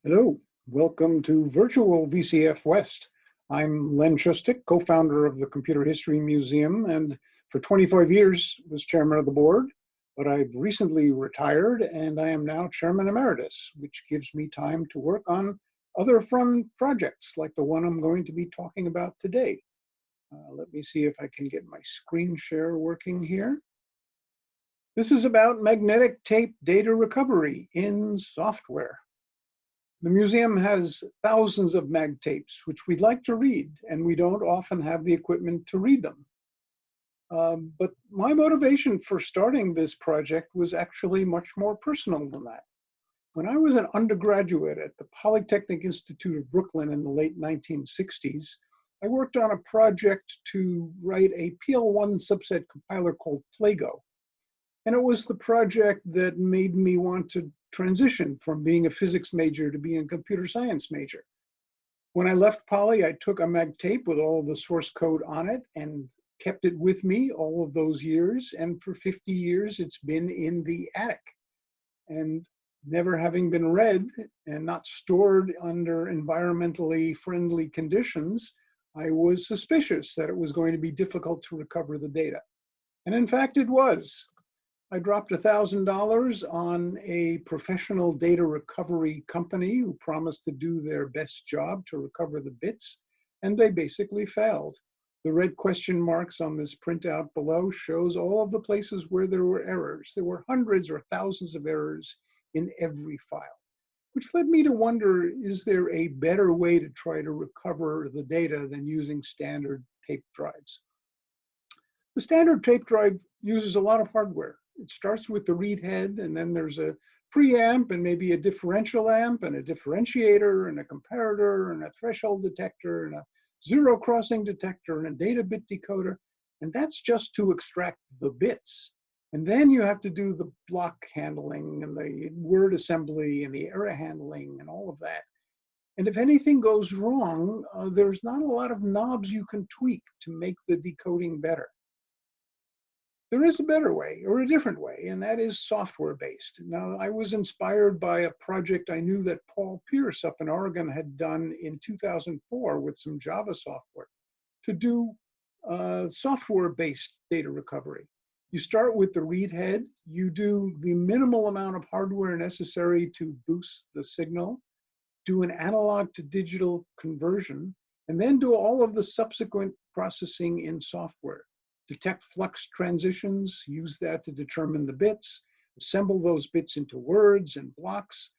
Hello, welcome to Virtual VCF West. I'm Len Shustek, co-founder of the Computer History Museum, and for 25 years was chairman of the board, but I've recently retired and I am now chairman emeritus, which gives me time to work on other fun projects like the one I'm going to be talking about today. Let me see if I can get my screen share working here. This is about magnetic tape data recovery in software. The museum has thousands of mag tapes, which we'd like to read, and we don't often have the equipment to read them. But my motivation for starting this project was actually much more personal than that. When I was an undergraduate at the Polytechnic Institute of Brooklyn in the late 1960s, I worked on a project to write a PL1 subset compiler called Plago. And it was the project that made me want to transition from being a physics major to being a computer science major. When I left Poly, I took a mag tape with all of the source code on it and kept it with me all of those years. And for 50 years, it's been in the attic. And never having been read and not stored under environmentally friendly conditions, I was suspicious that it was going to be difficult to recover the data. And in fact, it was. I dropped $1,000 on a professional data recovery company who promised to do their best job to recover the bits, and they basically failed. The red question marks on this printout below shows all of the places where there were errors. There were hundreds or thousands of errors in every file, which led me to wonder, is there a better way to try to recover the data than using standard tape drives? The standard tape drive uses a lot of hardware. It starts with the read head, and then there's a preamp and maybe a differential amp and a differentiator and a comparator and a threshold detector and a zero crossing detector and a data bit decoder. And that's just to extract the bits. And then you have to do the block handling and the word assembly and the error handling and all of that. And if anything goes wrong, there's not a lot of knobs you can tweak to make the decoding better. There is a better way, or a different way, and that is software-based. Now, I was inspired by a project I knew that Paul Pierce up in Oregon had done in 2004 with some Java software to do software-based data recovery. You start with the read head, you do the minimal amount of hardware necessary to boost the signal, do an analog to digital conversion, and then do all of the subsequent processing in software. Detect flux transitions, use that to determine the bits, assemble those bits into words and blocks,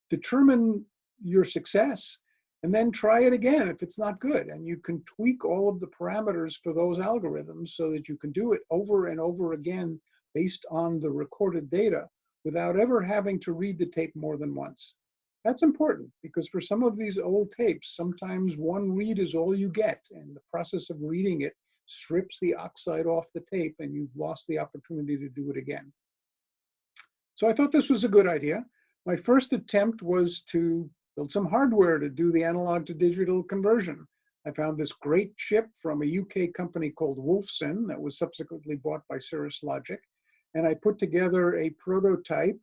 determine your success, and then try it again if it's not good. And you can tweak all of the parameters for those algorithms so that you can do it over and over again based on the recorded data without ever having to read the tape more than once. That's important because for some of these old tapes, sometimes one read is all you get, and the process of reading it strips the oxide off the tape and you've lost the opportunity to do it again. So I thought this was a good idea. My first attempt was to build some hardware to do the analog to digital conversion. I found this great chip from a UK company called Wolfson that was subsequently bought by Cirrus Logic. And I put together a prototype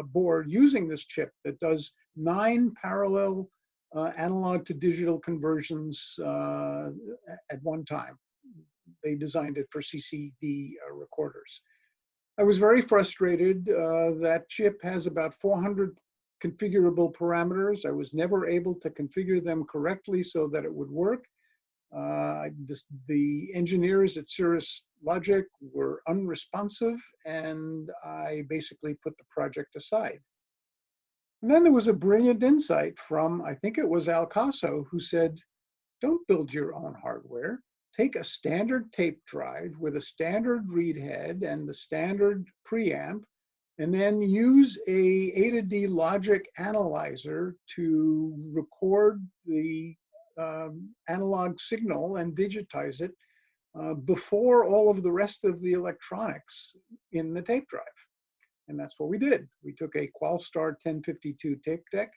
board using this chip that does 9 parallel analog to digital conversions at one time. They designed it for CCD recorders. I was very frustrated. That chip has about 400 configurable parameters. I was never able to configure them correctly so that it would work. The engineers at Cirrus Logic were unresponsive, and I basically put the project aside. And then there was a brilliant insight from, I think it was Al Caso, who said, don't build your own hardware. Take a standard tape drive with a standard read head and the standard preamp, and then use a A to D logic analyzer to record the analog signal and digitize it before all of the rest of the electronics in the tape drive. And that's what we did. We took a Qualstar 1052 tape deck,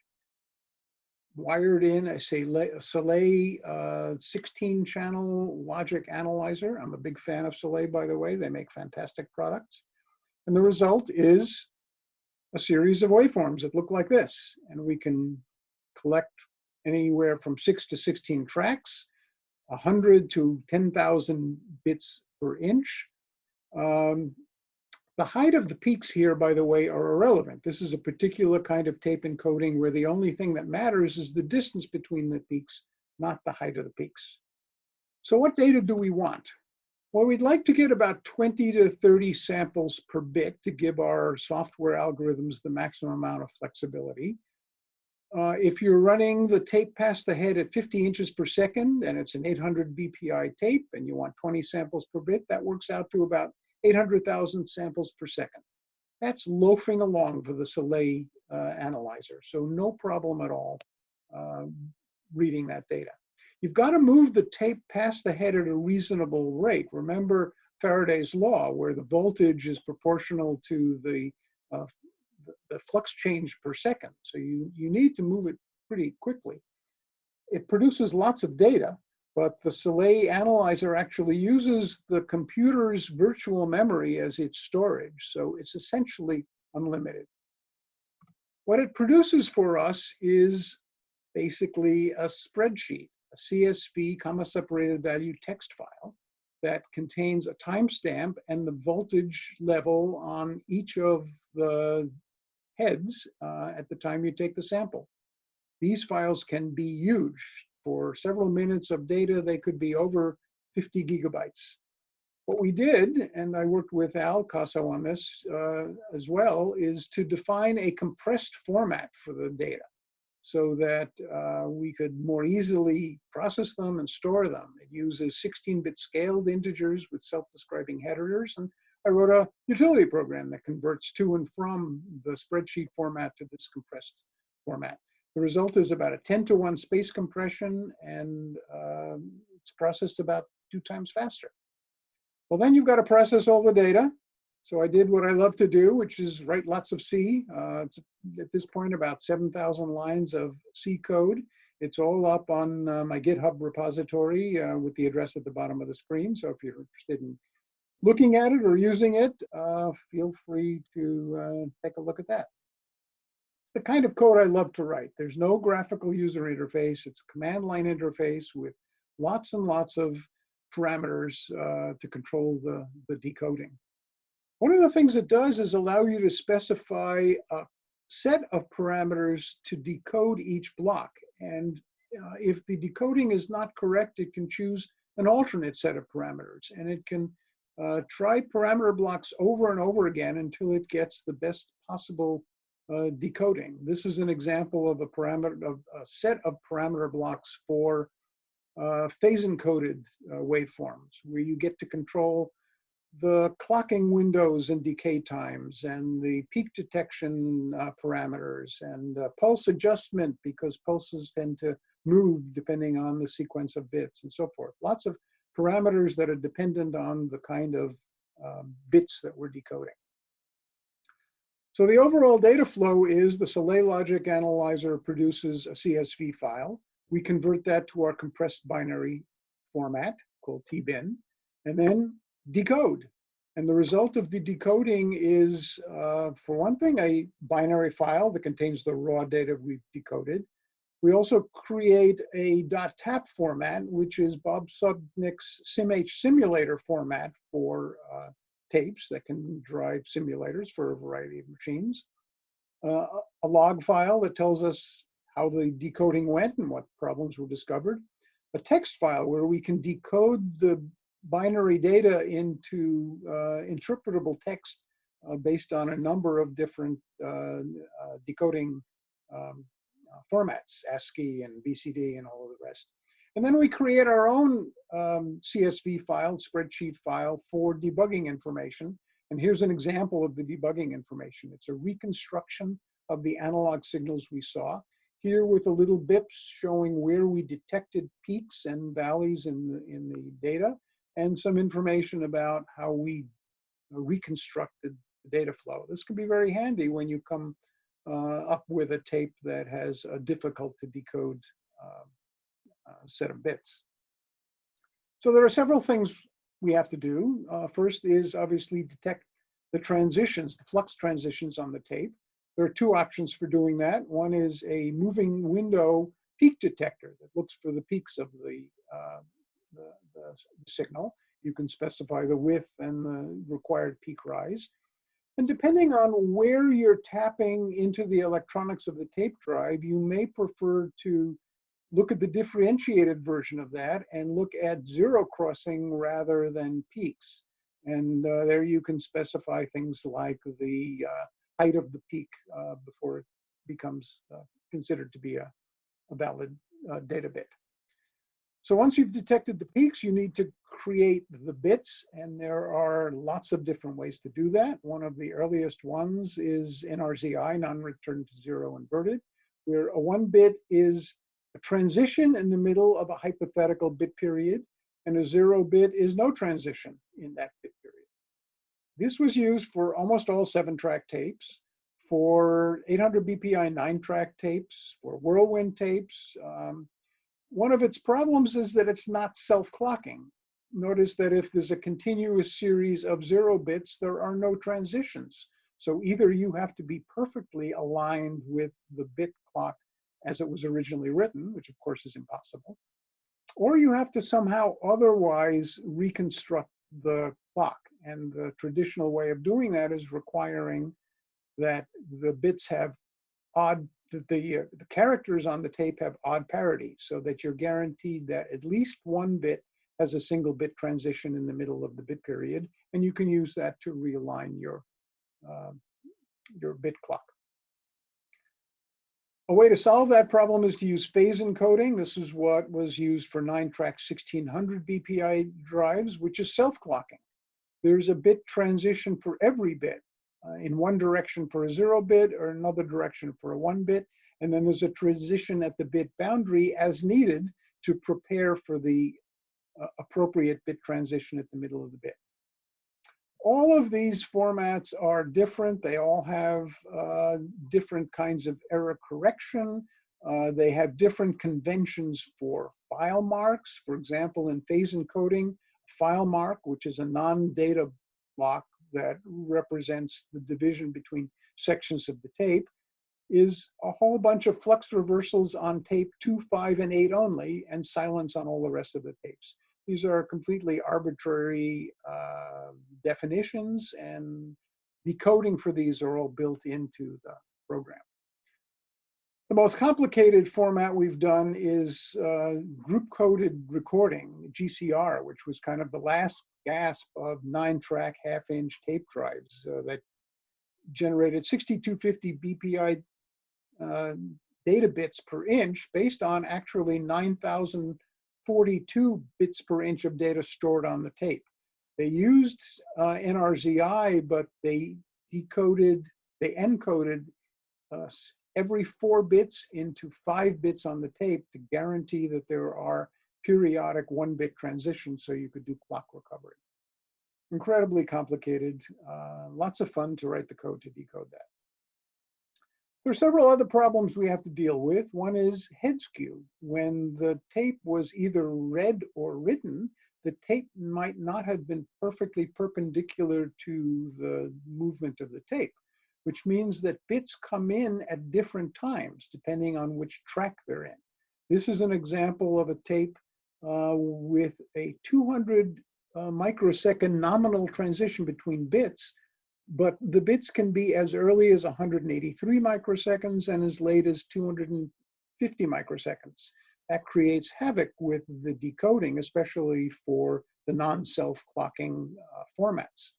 wired in a Soleil 16-channel logic analyzer. I'm a big fan of Soleil, by the way. They make fantastic products. And the result is a series of waveforms that look like this. And we can collect anywhere from 6 to 16 tracks, 100 to 10,000 bits per inch. The height of the peaks here, by the way, are irrelevant. This is a particular kind of tape encoding where the only thing that matters is the distance between the peaks, not the height of the peaks. So what data do we want? Well, we'd like to get about 20 to 30 samples per bit to give our software algorithms the maximum amount of flexibility. If you're running the tape past the head at 50 inches per second, and it's an 800 BPI tape, and you want 20 samples per bit, that works out to about 800,000 samples per second. That's loafing along for the Soleil analyzer, so no problem at all reading that data. You've got to move the tape past the head at a reasonable rate. Remember Faraday's law, where the voltage is proportional to the flux change per second. So you need to move it pretty quickly. It produces lots of data, but the Soleil analyzer actually uses the computer's virtual memory as its storage. So it's essentially unlimited. What it produces for us is basically a spreadsheet, a CSV, comma-separated value text file that contains a timestamp and the voltage level on each of the heads at the time you take the sample. These files can be huge. For several minutes of data, they could be over 50 gigabytes. What we did, and I worked with Al Casso on this as well, is to define a compressed format for the data so that we could more easily process them and store them. It uses 16-bit scaled integers with self-describing headers, and I wrote a utility program that converts to and from the spreadsheet format to this compressed format. The result is about a 10-to-1 space compression, and it's processed about 2 times faster. Well, then you've got to process all the data. So I did what I love to do, which is write lots of C. It's at this point about 7,000 lines of C code. It's all up on my GitHub repository with the address at the bottom of the screen. So if you're interested in looking at it or using it, feel free to take a look at that. It's the kind of code I love to write. There's no graphical user interface. It's a command line interface with lots and lots of parameters to control the decoding. One of the things it does is allow you to specify a set of parameters to decode each block. And if the decoding is not correct, it can choose an alternate set of parameters. And it can try parameter blocks over and over again until it gets the best possible decoding. This is an example of a set of parameter blocks for phase-encoded waveforms, where you get to control the clocking windows and decay times, and the peak detection parameters, and pulse adjustment, because pulses tend to move depending on the sequence of bits, and so forth. Lots of parameters that are dependent on the kind of bits that we're decoding. So the overall data flow is the Soleil logic analyzer produces a CSV file. We convert that to our compressed binary format called tbin, and then decode. And the result of the decoding is, for one thing, a binary file that contains the raw data we've decoded. We also create a .tap format, which is Bob Subnick's SimH simulator format for tapes that can drive simulators for a variety of machines. A log file that tells us how the decoding went and what problems were discovered. A text file where we can decode the binary data into interpretable text based on a number of different decoding formats, ASCII and BCD and all of the rest. And then we create our own CSV file, spreadsheet file for debugging information. And here's an example of the debugging information. It's a reconstruction of the analog signals we saw. Here with the little bips showing where we detected peaks and valleys in the data, and some information about how we reconstructed the data flow. This can be very handy when you come up with a tape that has a difficult to decode set of bits. So there are several things we have to do. First is obviously detect the transitions, the flux transitions on the tape. There are two options for doing that. One is a moving window peak detector that looks for the peaks of the signal. You can specify the width and the required peak rise. And depending on where you're tapping into the electronics of the tape drive, you may prefer to look at the differentiated version of that and look at zero crossing rather than peaks. And there you can specify things like the height of the peak before it becomes considered to be a valid data bit. So once you've detected the peaks, you need to create the bits, and there are lots of different ways to do that. One of the earliest ones is NRZI, non-return to zero inverted, where a 1-bit is a transition in the middle of a hypothetical bit period, and a 0-bit is no transition in that bit period. This was used for almost all 7-track tapes, for 800 BPI 9-track tapes, for whirlwind tapes. One of its problems is that it's not self-clocking. Notice that if there's a continuous series of 0 bits, there are no transitions. So either you have to be perfectly aligned with the bit clock as it was originally written, which of course is impossible, or you have to somehow otherwise reconstruct the clock. And the traditional way of doing that is requiring that the bits have odd, the characters on the tape have odd parity, so that you're guaranteed that at least 1 bit has a single bit transition in the middle of the bit period, and you can use that to realign your bit clock. A way to solve that problem is to use phase encoding. This is what was used for 9-track 1600 BPI drives, which is self-clocking. There's a bit transition for every bit. In one direction for a 0-bit or another direction for a 1-bit. And then there's a transition at the bit boundary as needed to prepare for the appropriate bit transition at the middle of the bit. All of these formats are different. They all have different kinds of error correction. They have different conventions for file marks. For example, in phase encoding, file mark, which is a non-data block that represents the division between sections of the tape, is a whole bunch of flux reversals on tape 2, 5, and 8 only, and silence on all the rest of the tapes. These are completely arbitrary definitions, and decoding for these are all built into the program. The most complicated format we've done is group-coded recording, GCR, which was kind of the last gasp of 9-track half-inch tape drives that generated 6250 BPI data bits per inch based on actually 9,042 bits per inch of data stored on the tape. They used NRZI, but they encoded every 4 bits into 5 bits on the tape to guarantee that there are periodic 1-bit transitions so you could do clock recovery. Incredibly complicated, lots of fun to write the code to decode that. There are several other problems we have to deal with. One is head skew. When the tape was either read or written, the tape might not have been perfectly perpendicular to the movement of the tape, which means that bits come in at different times depending on which track they're in. This is an example of a tape with a 200 microsecond nominal transition between bits, but the bits can be as early as 183 microseconds and as late as 250 microseconds. That creates havoc with the decoding, especially for the non-self-clocking formats.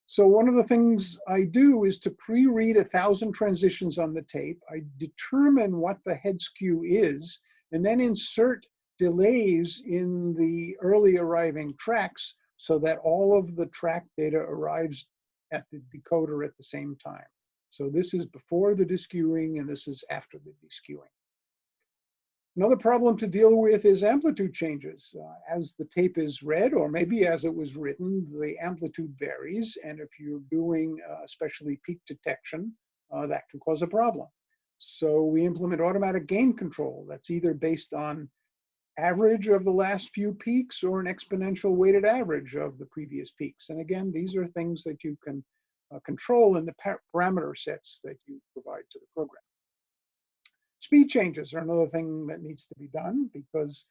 So one of the things I do is to pre-read 1,000 transitions on the tape. I determine what the head skew is, and then insert delays in the early arriving tracks so that all of the track data arrives at the decoder at the same time. So this is before the deskewing, and this is after the deskewing. Another problem to deal with is amplitude changes. As the tape is read, or maybe as it was written, the amplitude varies. And if you're doing especially peak detection, that can cause a problem. So we implement automatic gain control that's either based on average of the last few peaks or an exponential weighted average of the previous peaks. And again, these are things that you can control in the parameter sets that you provide to the program. Speed changes are another thing that needs to be done because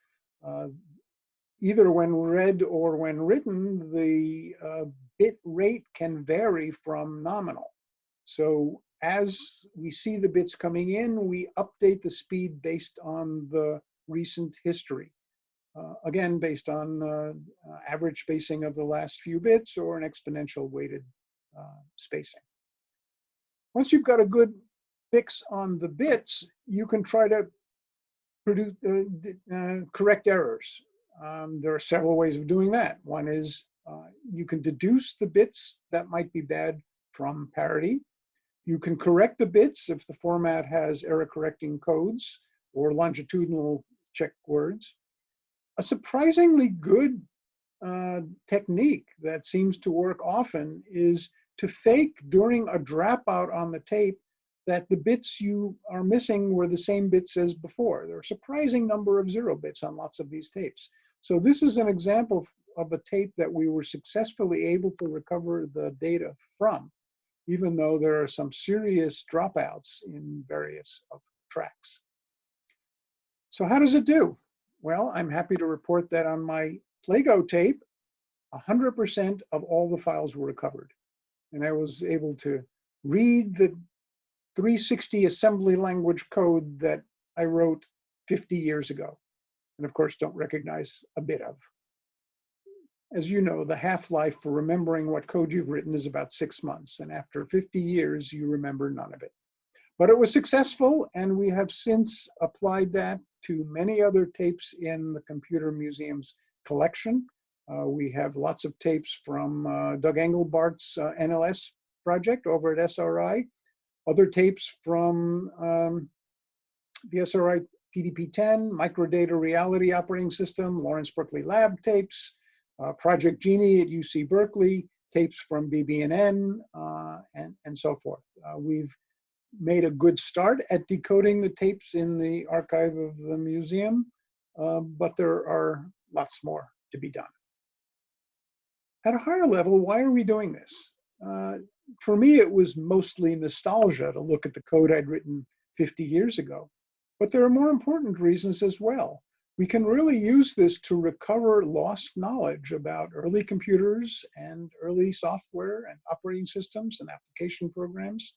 either when read or when written, the bit rate can vary from nominal. So as we see the bits coming in, we update the speed based on the recent history. Again, based on average spacing of the last few bits or an exponential weighted spacing. Once you've got a good fix on the bits, you can try to produce, correct errors. There are several ways of doing that. One is you can deduce the bits that might be bad from parity. You can correct the bits if the format has error correcting codes or longitudinal check words. A surprisingly good technique that seems to work often is to fake during a dropout on the tape that the bits you are missing were the same bits as before. There are a surprising number of 0 bits on lots of these tapes. So this is an example of a tape that we were successfully able to recover the data from, even though there are some serious dropouts in various of tracks. So how does it do? Well, I'm happy to report that on my Plago tape, 100% of all the files were recovered. And I was able to read the 360 assembly language code that I wrote 50 years ago, and of course don't recognize a bit of. As you know, the half-life for remembering what code you've written is about 6 months, and after 50 years, you remember none of it. But it was successful, and we have since applied that to many other tapes in the Computer Museum's collection. We have lots of tapes from Doug Engelbart's NLS project over at SRI, other tapes from the SRI PDP-10, Microdata Reality Operating System, Lawrence Berkeley Lab tapes, Project Genie at UC Berkeley, tapes from BBNN, and so forth. We've made a good start at decoding the tapes in the archive of the museum, but there are lots more to be done. At a higher level, why are we doing this? For me, it was mostly nostalgia to look at the code I'd written 50 years ago, but there are more important reasons as well. We can really use this to recover lost knowledge about early computers and early software and operating systems and application programs.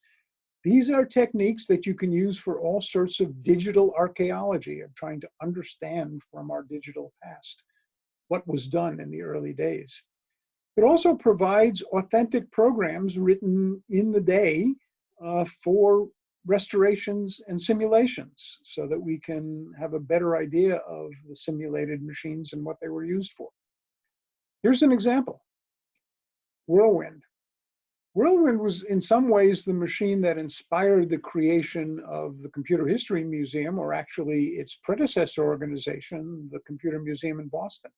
These are techniques that you can use for all sorts of digital archaeology of trying to understand from our digital past what was done in the early days. It also provides authentic programs written in the day for restorations and simulations so that we can have a better idea of the simulated machines and what they were used for. Here's an example. Whirlwind. Whirlwind was in some ways the machine that inspired the creation of the Computer History Museum, or actually its predecessor organization, the Computer Museum in Boston.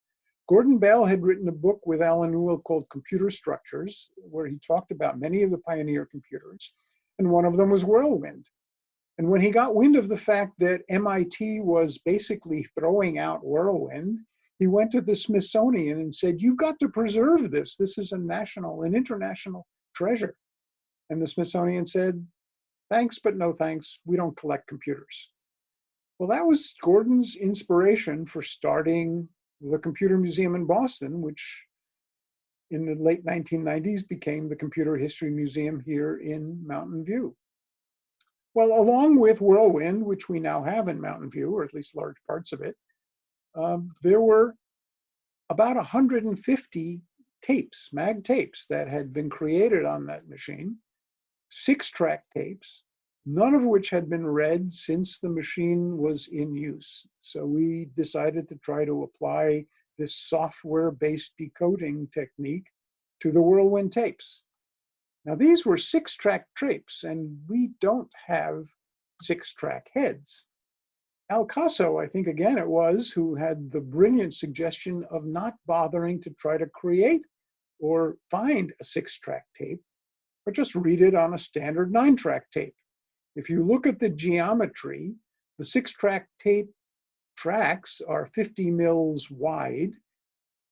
Gordon Bell had written a book with Alan Newell called Computer Structures, where he talked about many of the pioneer computers, and one of them was Whirlwind. And when he got wind of the fact that MIT was basically throwing out Whirlwind, he went to the Smithsonian and said, "You've got to preserve this. This is an international treasure." And the Smithsonian said, "Thanks, but no thanks. We don't collect computers." Well, that was Gordon's inspiration for starting the Computer Museum in Boston, which in the late 1990s became the Computer History Museum here in Mountain View. Well, along with Whirlwind, which we now have in Mountain View, or at least large parts of it, there were about 150 tapes, mag tapes, that had been created on that machine, 6-track tapes, none of which had been read since the machine was in use. So we decided to try to apply this software-based decoding technique to the Whirlwind tapes. Now these were 6-track tapes, and we don't have 6-track heads. Al Casso, I think again it was, who had the brilliant suggestion of not bothering to try to create or find a 6-track tape, but just read it on a standard 9-track tape. If you look at the geometry, the 6-track tape tracks are 50 mils wide.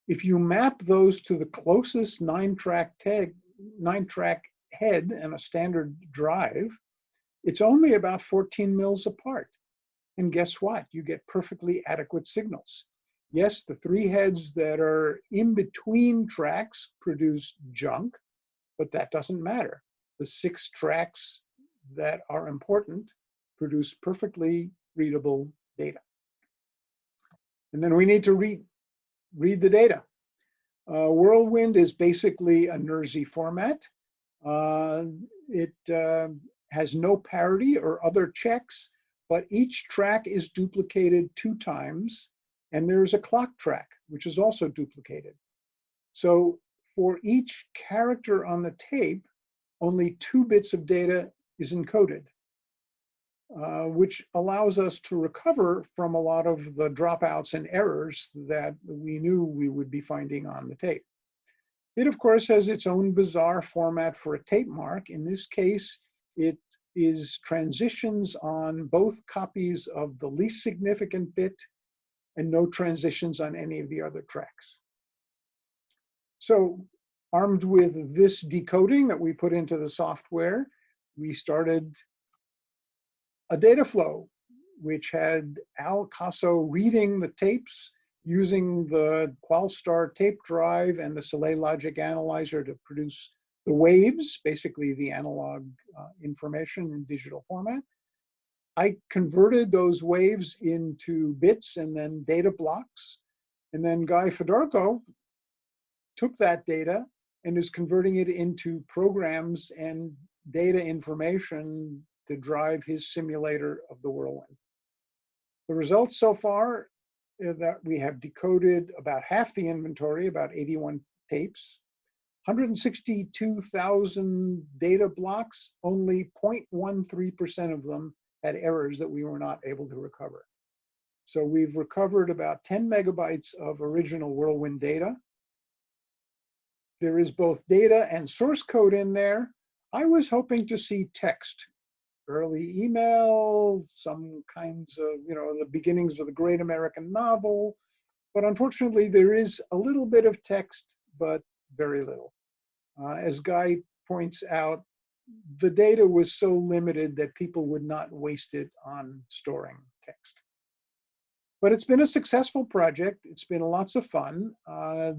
If you map those to the closest 9-track head and a standard drive, it's only about 14 mils apart. And guess what? You get perfectly adequate signals. Yes, the 3 heads that are in between tracks produce junk, but that doesn't matter. The 6 tracks that are important produce perfectly readable data. And then we need to read the data. Whirlwind is basically a NRSI format. It has no parity or other checks, but each track is duplicated 2 times, and there's a clock track, which is also duplicated. So for each character on the tape, only 2 bits of data is encoded, which allows us to recover from a lot of the dropouts and errors that we knew we would be finding on the tape. It, of course, has its own bizarre format for a tape mark. In this case, it is transitions on both copies of the least significant bit and no transitions on any of the other tracks. So, armed with this decoding that we put into the software, we started a data flow, which had Al Caso reading the tapes using the Qualstar tape drive and the Soleil logic analyzer to produce the waves, basically the analog information in digital format. I converted those waves into bits and then data blocks. And then Guy Fedorko took that data and is converting it into programs and data information to drive his simulator of the whirlwind. The results so far is that we have decoded about half the inventory, about 81 tapes, 162,000 data blocks, only 0.13% of them had errors that we were not able to recover. So we've recovered about 10 megabytes of original whirlwind data. There is both data and source code in there. I was hoping to see text, early email, some kinds of, the beginnings of the great American novel. But unfortunately, there is a little bit of text, but very little. As Guy points out, the data was so limited that people would not waste it on storing text. But it's been a successful project. It's been lots of fun.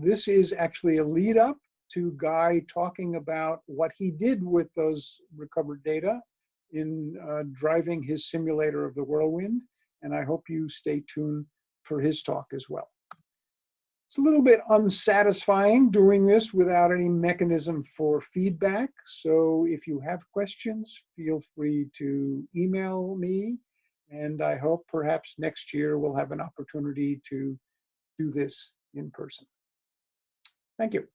This is actually a lead up to Guy talking about what he did with those recovered data in driving his simulator of the whirlwind. And I hope you stay tuned for his talk as well. It's a little bit unsatisfying doing this without any mechanism for feedback. So if you have questions, feel free to email me. And I hope perhaps next year we'll have an opportunity to do this in person. Thank you.